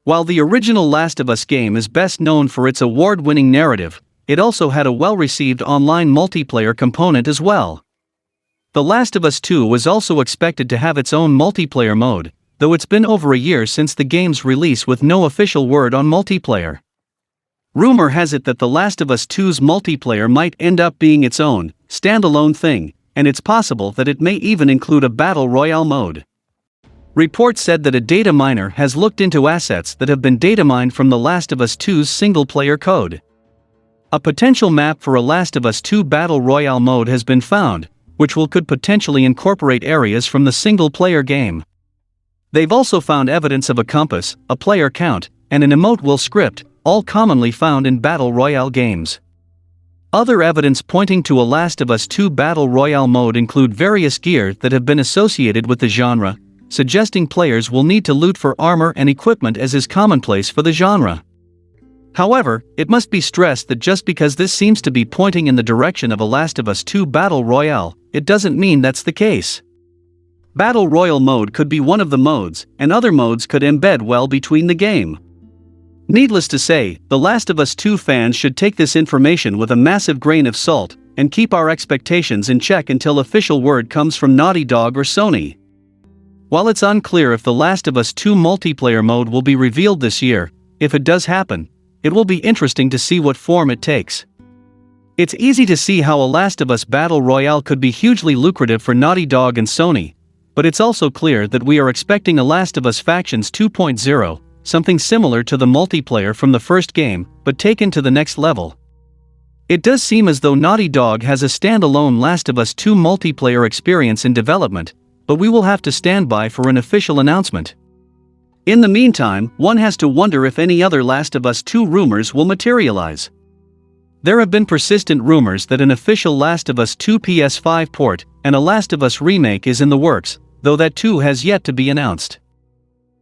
While the original Last of Us game is best known for its award-winning narrative, it also had a well-received online multiplayer component as well. The Last of Us 2 was also expected to have its own multiplayer mode, though it's been over a year since the game's release with no official word on multiplayer. Rumor has it that The Last of Us 2's multiplayer might end up being its own, standalone thing, and it's possible that it may even include a battle royale mode. Reports said that a data miner has looked into assets that have been data mined from The Last of Us 2's single-player code. A potential map for a Last of Us 2 battle royale mode has been found, which could potentially incorporate areas from the single-player game. They've also found evidence of a compass, a player count, and an emote will script, all commonly found in battle royale games. Other evidence pointing to a Last of Us 2 battle royale mode include various gear that have been associated with the genre, suggesting players will need to loot for armor and equipment as is commonplace for the genre. However, it must be stressed that just because this seems to be pointing in the direction of a Last of Us 2 battle royale, it doesn't mean that's the case. Battle Royale mode could be one of the modes, and other modes could embed well between the game. Needless to say, The Last of Us 2 fans should take this information with a massive grain of salt, and keep our expectations in check until official word comes from Naughty Dog or Sony. While it's unclear if The Last of Us 2 multiplayer mode will be revealed this year, if it does happen, it will be interesting to see what form it takes. It's easy to see how a Last of Us Battle Royale could be hugely lucrative for Naughty Dog and Sony, but it's also clear that we are expecting a Last of Us Factions 2.0, something similar to the multiplayer from the first game, but taken to the next level. It does seem as though Naughty Dog has a standalone Last of Us 2 multiplayer experience in development, but we will have to stand by for an official announcement. In the meantime, one has to wonder if any other Last of Us 2 rumors will materialize. There have been persistent rumors that an official Last of Us 2 PS5 port and a Last of Us remake is in the works, though that too has yet to be announced.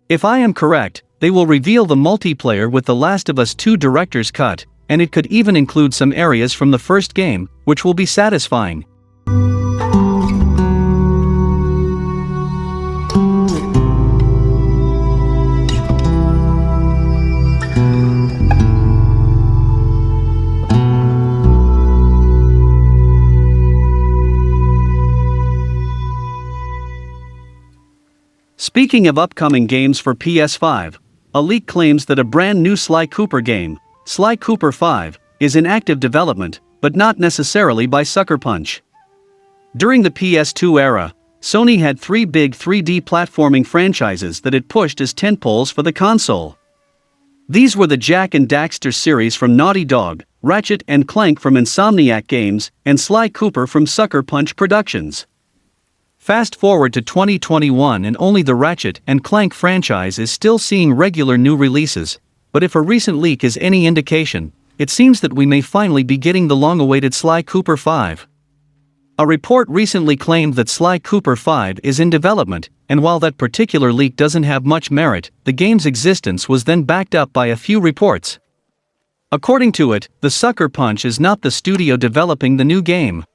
If I am correct, they will reveal the multiplayer with The Last of Us 2 Director's Cut, and it could even include some areas from the first game, which will be satisfying. Speaking of upcoming games for PS5, a leak claims that a brand new Sly Cooper game, Sly Cooper 5, is in active development, but not necessarily by Sucker Punch. During the PS2 era, Sony had three big 3D platforming franchises that it pushed as tentpoles for the console. These were the Jak and Daxter series from Naughty Dog, Ratchet and Clank from Insomniac Games, and Sly Cooper from Sucker Punch Productions. Fast forward to 2021 and only the Ratchet and Clank franchise is still seeing regular new releases, but if a recent leak is any indication, it seems that we may finally be getting the long-awaited Sly Cooper 5. A report recently claimed that Sly Cooper 5 is in development, and while that particular leak doesn't have much merit, the game's existence was then backed up by a few reports. According to it, the Sucker Punch is not the studio developing the new game.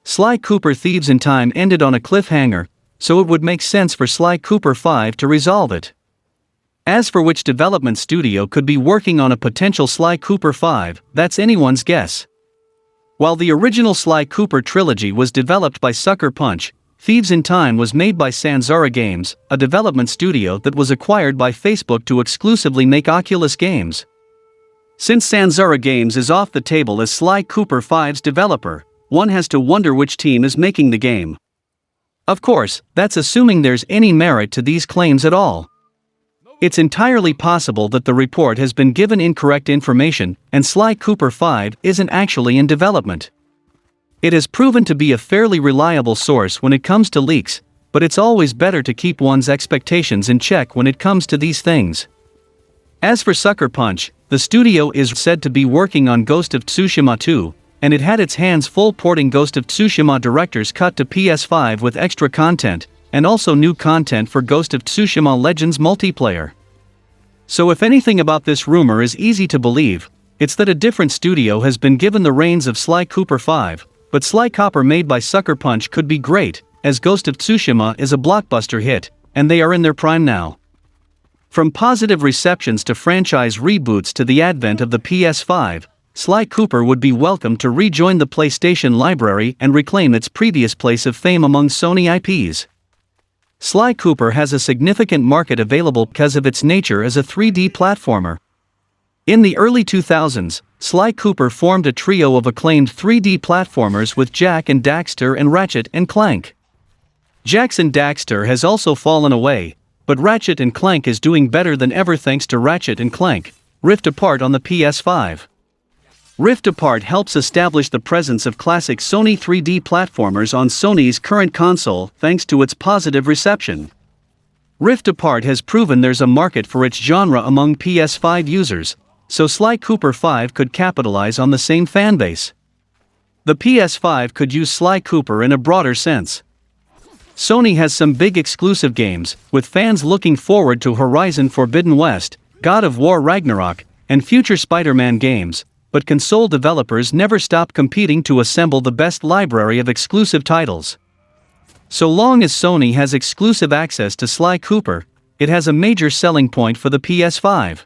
Sly Cooper Thieves in Time ended on a cliffhanger, so it would make sense for Sly Cooper 5 to resolve it. As for which development studio could be working on a potential Sly Cooper 5, that's anyone's guess. While the original Sly Cooper trilogy was developed by Sucker Punch, Thieves in Time was made by Sanzara Games, a development studio that was acquired by Facebook to exclusively make Oculus games. Since Sanzara Games is off the table as Sly Cooper 5's developer, one has to wonder which team is making the game. Of course, that's assuming there's any merit to these claims at all. It's entirely possible that the report has been given incorrect information and Sly Cooper 5 isn't actually in development. It has proven to be a fairly reliable source when it comes to leaks, but it's always better to keep one's expectations in check when it comes to these things. As for Sucker Punch, the studio is said to be working on Ghost of Tsushima 2, and it had its hands full porting Ghost of Tsushima Director's Cut to PS5 with extra content, and also new content for Ghost of Tsushima Legends multiplayer. So if anything about this rumor is easy to believe, it's that a different studio has been given the reins of Sly Cooper 5, but Sly Cooper made by Sucker Punch could be great, as Ghost of Tsushima is a blockbuster hit, and they are in their prime now. From positive receptions to franchise reboots to the advent of the PS5, Sly Cooper would be welcome to rejoin the PlayStation library and reclaim its previous place of fame among Sony IPs. Sly Cooper has a significant market available because of its nature as a 3D platformer. In the early 2000s, Sly Cooper formed a trio of acclaimed 3D platformers with Jak and Daxter and Ratchet and Clank. Jak and Daxter has also fallen away, but Ratchet and Clank is doing better than ever thanks to Ratchet and Clank: Rift Apart on the PS5. Rift Apart helps establish the presence of classic Sony 3D platformers on Sony's current console thanks to its positive reception. Rift Apart has proven there's a market for its genre among PS5 users, so Sly Cooper 5 could capitalize on the same fanbase. The PS5 could use Sly Cooper in a broader sense. Sony has some big exclusive games, with fans looking forward to Horizon Forbidden West, God of War Ragnarok, and future Spiderman games, but console developers never stop competing to assemble the best library of exclusive titles. So long as Sony has exclusive access to Sly Cooper, it has a major selling point for the PS5.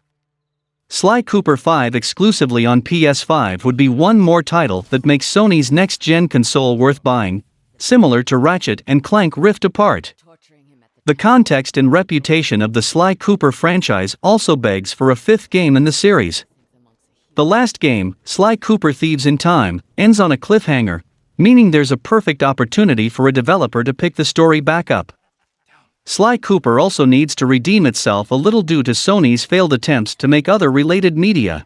Sly Cooper 5 exclusively on PS5 would be one more title that makes Sony's next-gen console worth buying, similar to Ratchet and Clank Rift Apart. The context and reputation of the Sly Cooper franchise also begs for a fifth game in the series. The last game, Sly Cooper Thieves in Time, ends on a cliffhanger, meaning there's a perfect opportunity for a developer to pick the story back up. Sly Cooper also needs to redeem itself a little due to Sony's failed attempts to make other related media.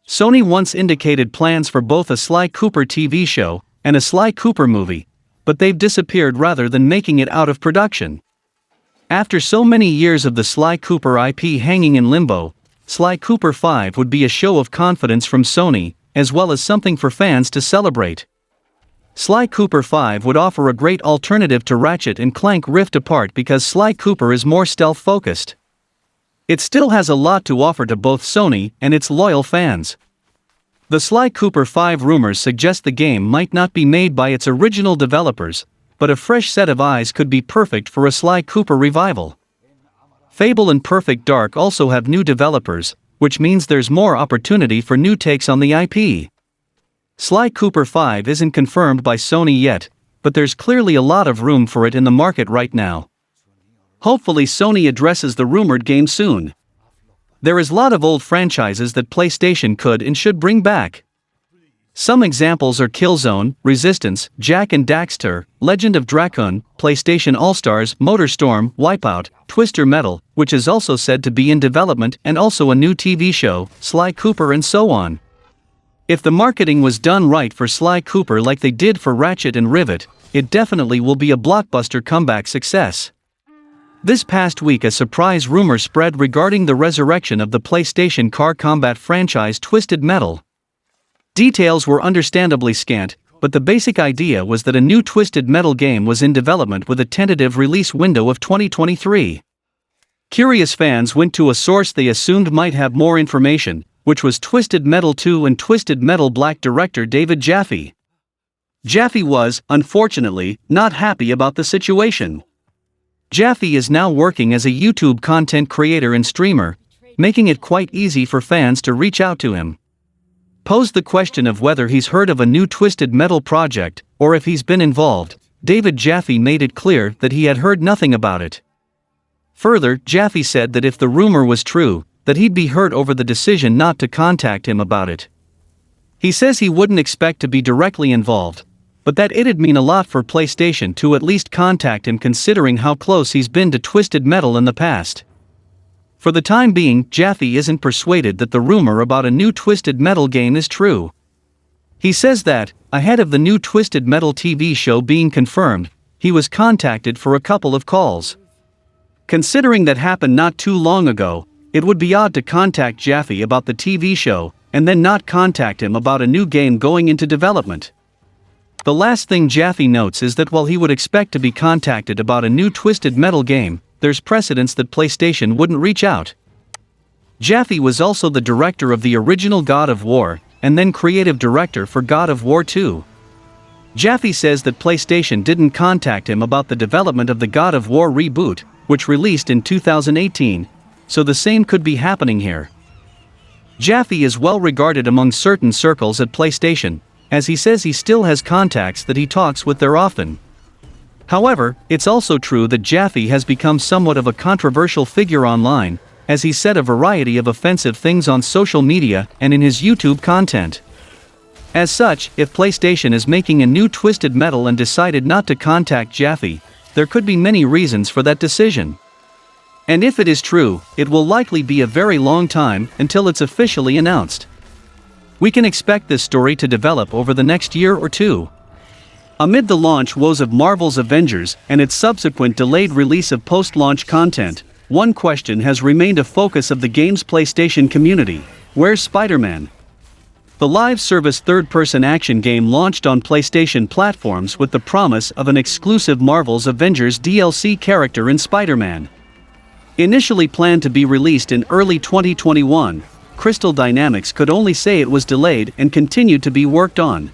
Sony once indicated plans for both a Sly Cooper TV show and a Sly Cooper movie, but they've disappeared rather than making it out of production. After so many years of the Sly Cooper IP hanging in limbo, Sly Cooper 5 would be a show of confidence from Sony, as well as something for fans to celebrate. Sly Cooper 5 would offer a great alternative to Ratchet and Clank Rift Apart because Sly Cooper is more stealth-focused. It still has a lot to offer to both Sony and its loyal fans. The Sly Cooper 5 rumors suggest the game might not be made by its original developers, but a fresh set of eyes could be perfect for a Sly Cooper revival. Fable and Perfect Dark also have new developers, which means there's more opportunity for new takes on the IP. Sly Cooper 5 isn't confirmed by Sony yet, but there's clearly a lot of room for it in the market right now. Hopefully Sony addresses the rumored game soon. There is a lot of old franchises that PlayStation could and should bring back. Some examples are Killzone, Resistance, Jak and Daxter, Legend of Drakkon, PlayStation All-Stars, MotorStorm, Wipeout, Twister Metal, which is also said to be in development, and also a new TV show, Sly Cooper, and so on. If the marketing was done right for Sly Cooper like they did for Ratchet and Rivet, it definitely will be a blockbuster comeback success. This past week a surprise rumor spread regarding the resurrection of the PlayStation car combat franchise Twisted Metal. Details were understandably scant, but the basic idea was that a new Twisted Metal game was in development with a tentative release window of 2023. Curious fans went to a source they assumed might have more information, which was Twisted Metal 2 and Twisted Metal Black director David Jaffe. Jaffe was, unfortunately, not happy about the situation. Jaffe is now working as a YouTube content creator and streamer, making it quite easy for fans to reach out to him. Posed the question of whether he's heard of a new Twisted Metal project, or if he's been involved, David Jaffe made it clear that he had heard nothing about it. Further, Jaffe said that if the rumor was true, that he'd be hurt over the decision not to contact him about it. He says he wouldn't expect to be directly involved, but that it'd mean a lot for PlayStation to at least contact him considering how close he's been to Twisted Metal in the past. For the time being, Jaffe isn't persuaded that the rumor about a new Twisted Metal game is true. He says that, ahead of the new Twisted Metal TV show being confirmed, he was contacted for a couple of calls. Considering that happened not too long ago, it would be odd to contact Jaffe about the TV show, and then not contact him about a new game going into development. The last thing Jaffe notes is that while he would expect to be contacted about a new Twisted Metal game, there's precedence that PlayStation wouldn't reach out. Jaffe was also the director of the original God of War, and then creative director for God of War 2. Jaffe says that PlayStation didn't contact him about the development of the God of War Reboot, which released in 2018, so the same could be happening here. Jaffe is well regarded among certain circles at PlayStation, as he says he still has contacts that he talks with there often. However, it's also true that Jaffe has become somewhat of a controversial figure online, as he said a variety of offensive things on social media and in his YouTube content. As such, if PlayStation is making a new Twisted Metal and decided not to contact Jaffe, there could be many reasons for that decision. And if it is true, it will likely be a very long time until it's officially announced. We can expect this story to develop over the next year or two. Amid the launch woes of Marvel's Avengers and its subsequent delayed release of post-launch content, one question has remained a focus of the game's PlayStation community: where's Spider-Man? The live service third-person action game launched on PlayStation platforms with the promise of an exclusive Marvel's Avengers DLC character in Spider-Man. Initially planned to be released in early 2021, Crystal Dynamics could only say it was delayed and continued to be worked on.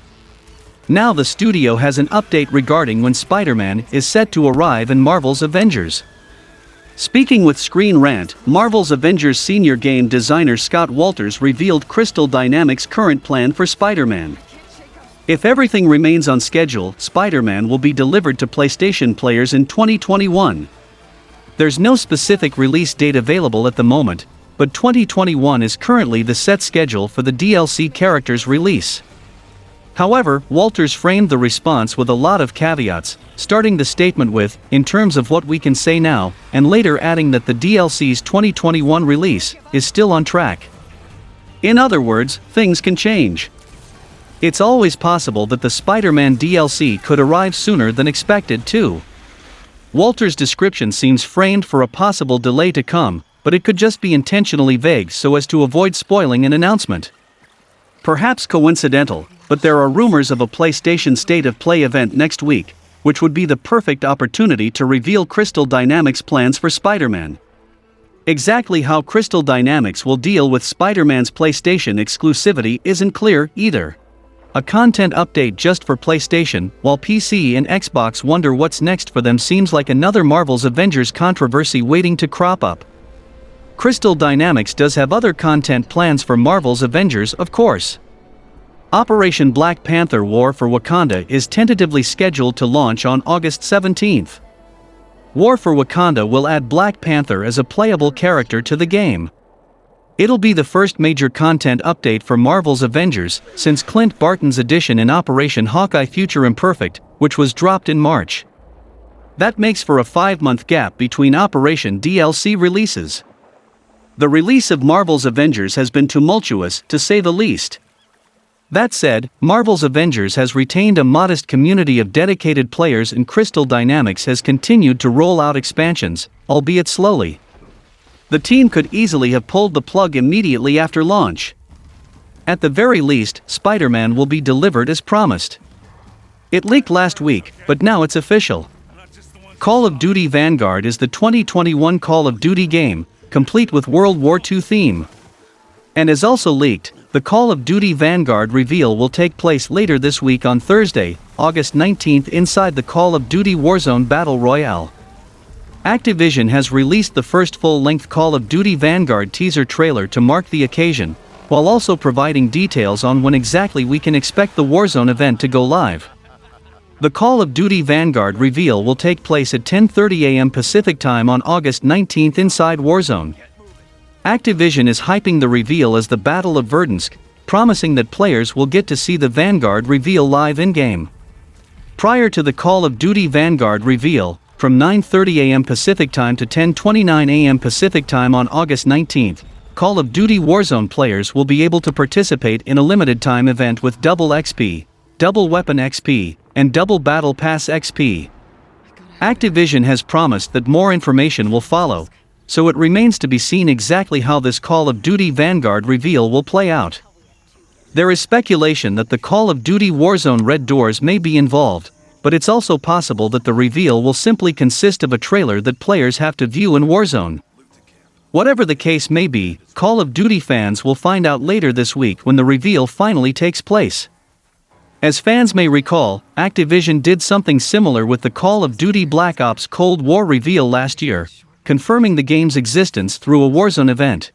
Now the studio has an update regarding when Spider-Man is set to arrive in Marvel's Avengers. Speaking with Screen Rant, Marvel's Avengers senior game designer Scott Walters revealed Crystal Dynamics' current plan for Spider-Man. If everything remains on schedule, Spider-Man will be delivered to PlayStation players in 2021. There's no specific release date available at the moment, but 2021 is currently the set schedule for the DLC character's release. However, Walters framed the response with a lot of caveats, starting the statement with, "in terms of what we can say now," and later adding that the DLC's 2021 release is still on track. In other words, things can change. It's always possible that the Spider-Man DLC could arrive sooner than expected too. Walters' description seems framed for a possible delay to come, but it could just be intentionally vague so as to avoid spoiling an announcement. Perhaps coincidental, but there are rumors of a PlayStation State of Play event next week, which would be the perfect opportunity to reveal Crystal Dynamics' plans for Spider-Man. Exactly how Crystal Dynamics will deal with Spider-Man's PlayStation exclusivity isn't clear either. A content update just for PlayStation, while PC and Xbox wonder what's next for them, seems like another Marvel's Avengers controversy waiting to crop up. Crystal Dynamics does have other content plans for Marvel's Avengers, of course. Operation Black Panther: War for Wakanda is tentatively scheduled to launch on August 17th. War for Wakanda will add Black Panther as a playable character to the game. It'll be the first major content update for Marvel's Avengers since Clint Barton's addition in Operation Hawkeye Future Imperfect, which was dropped in March. That makes for a 5-month gap between Operation DLC releases. The release of Marvel's Avengers has been tumultuous, to say the least. That said, Marvel's Avengers has retained a modest community of dedicated players, and Crystal Dynamics has continued to roll out expansions, albeit slowly. The team could easily have pulled the plug immediately after launch. At the very least, Spider-Man will be delivered as promised. It leaked last week, but now it's official. Call of Duty Vanguard is the 2021 Call of Duty game, complete with World War II theme. And as also leaked, the Call of Duty Vanguard reveal will take place later this week on Thursday, August 19th inside the Call of Duty Warzone Battle Royale. Activision has released the first full-length Call of Duty Vanguard teaser trailer to mark the occasion, while also providing details on when exactly we can expect the Warzone event to go live. The Call of Duty Vanguard reveal will take place at 10:30 a.m. Pacific Time on August 19th inside Warzone. Activision is hyping the reveal as the Battle of Verdansk, promising that players will get to see the Vanguard reveal live in-game. Prior to the Call of Duty Vanguard reveal, from 9:30 a.m. Pacific Time to 10:29 a.m. Pacific Time on August 19th, Call of Duty Warzone players will be able to participate in a limited-time event with double XP, double weapon XP, and double Battle Pass XP. Activision has promised that more information will follow, so it remains to be seen exactly how this Call of Duty Vanguard reveal will play out. There is speculation that the Call of Duty Warzone Red Doors may be involved, but it's also possible that the reveal will simply consist of a trailer that players have to view in Warzone. Whatever the case may be, Call of Duty fans will find out later this week when the reveal finally takes place. As fans may recall, Activision did something similar with the Call of Duty Black Ops Cold War reveal last year, confirming the game's existence through a Warzone event.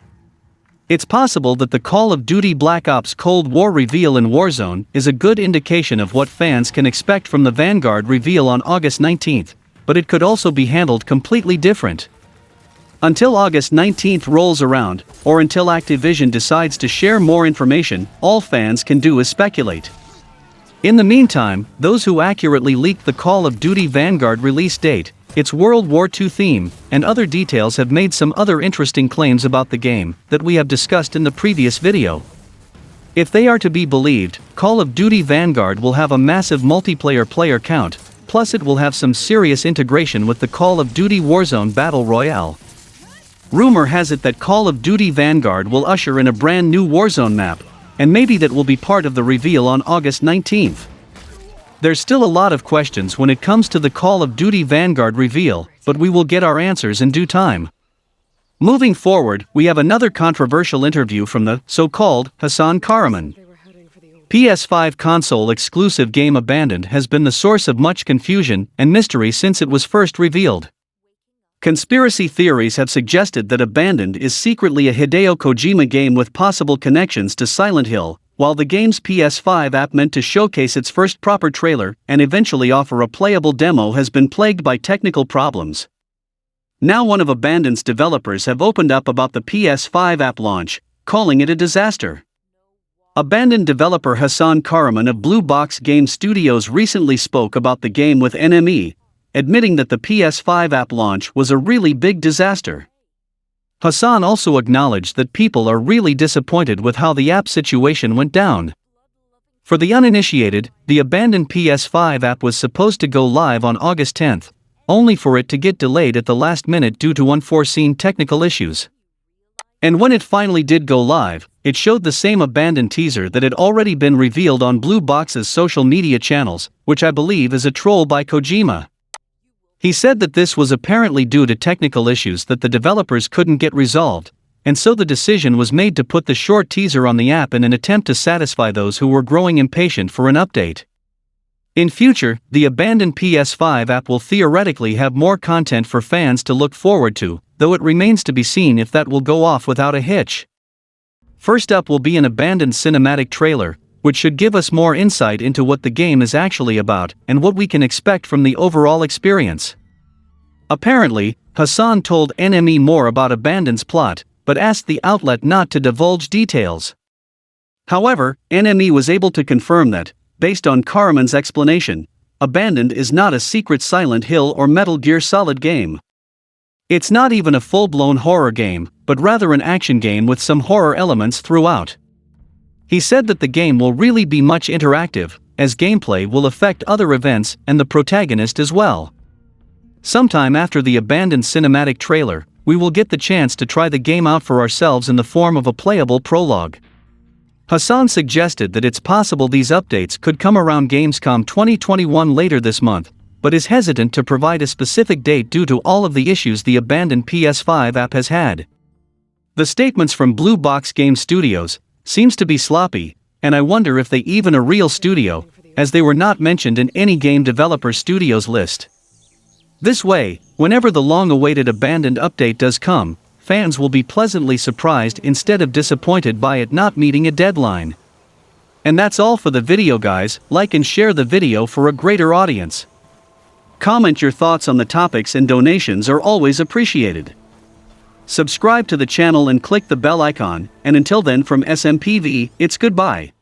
It's possible that the Call of Duty Black Ops Cold War reveal in Warzone is a good indication of what fans can expect from the Vanguard reveal on August 19th, but it could also be handled completely different. Until August 19th rolls around, or until Activision decides to share more information, all fans can do is speculate. In the meantime, those who accurately leaked the Call of Duty Vanguard release date, its World War II theme, and other details have made some other interesting claims about the game that we have discussed in the previous video. If they are to be believed, Call of Duty Vanguard will have a massive multiplayer player count, plus it will have some serious integration with the Call of Duty Warzone Battle Royale. Rumor has it that Call of Duty Vanguard will usher in a brand new Warzone map, and maybe that will be part of the reveal on August 19th. There's still a lot of questions when it comes to the Call of Duty Vanguard reveal, but we will get our answers in due time. Moving forward, we have another controversial interview from the so-called Hasan Kahraman. PS5 console exclusive game Abandoned has been the source of much confusion and mystery since it was first revealed. Conspiracy theories have suggested that Abandoned is secretly a Hideo Kojima game with possible connections to Silent Hill, while the game's PS5 app meant to showcase its first proper trailer and eventually offer a playable demo has been plagued by technical problems. Now one of Abandoned's developers have opened up about the PS5 app launch, calling it a disaster. Abandoned developer Hasan Kahraman of Blue Box Game Studios recently spoke about the game with NME, admitting that the PS5 app launch was a really big disaster. Hasan also acknowledged that people are really disappointed with how the app situation went down. For the uninitiated, the Abandoned PS5 app was supposed to go live on August 10th, only for it to get delayed at the last minute due to unforeseen technical issues. And when it finally did go live, it showed the same Abandoned teaser that had already been revealed on Blue Box's social media channels, which I believe is a troll by Kojima. He said that this was apparently due to technical issues that the developers couldn't get resolved, and so the decision was made to put the short teaser on the app in an attempt to satisfy those who were growing impatient for an update. In future, the Abandoned PS5 app will theoretically have more content for fans to look forward to, though it remains to be seen if that will go off without a hitch. First up will be an Abandoned cinematic trailer, which should give us more insight into what the game is actually about and what we can expect from the overall experience. Apparently, Hasan told NME more about Abandoned's plot, but asked the outlet not to divulge details. However, NME was able to confirm that, based on Kahraman's explanation, Abandoned is not a secret Silent Hill or Metal Gear Solid game. It's not even a full-blown horror game, but rather an action game with some horror elements throughout. He said that the game will really be much interactive, as gameplay will affect other events and the protagonist as well. Sometime after the Abandoned cinematic trailer, we will get the chance to try the game out for ourselves in the form of a playable prologue. Hasan suggested that it's possible these updates could come around Gamescom 2021 later this month, but is hesitant to provide a specific date due to all of the issues the Abandoned PS5 app has had. The statements from Blue Box Game Studios seems to be sloppy, and I wonder if they even a real studio, as they were not mentioned in any game developer studios list. This way, whenever the long-awaited Abandoned update does come, fans will be pleasantly surprised instead of disappointed by it not meeting a deadline. And that's all for the video, guys. Like and share the video for a greater audience. Comment your thoughts on the topics, and donations are always appreciated. Subscribe to the channel and click the bell icon, and until then from SMPV, it's goodbye.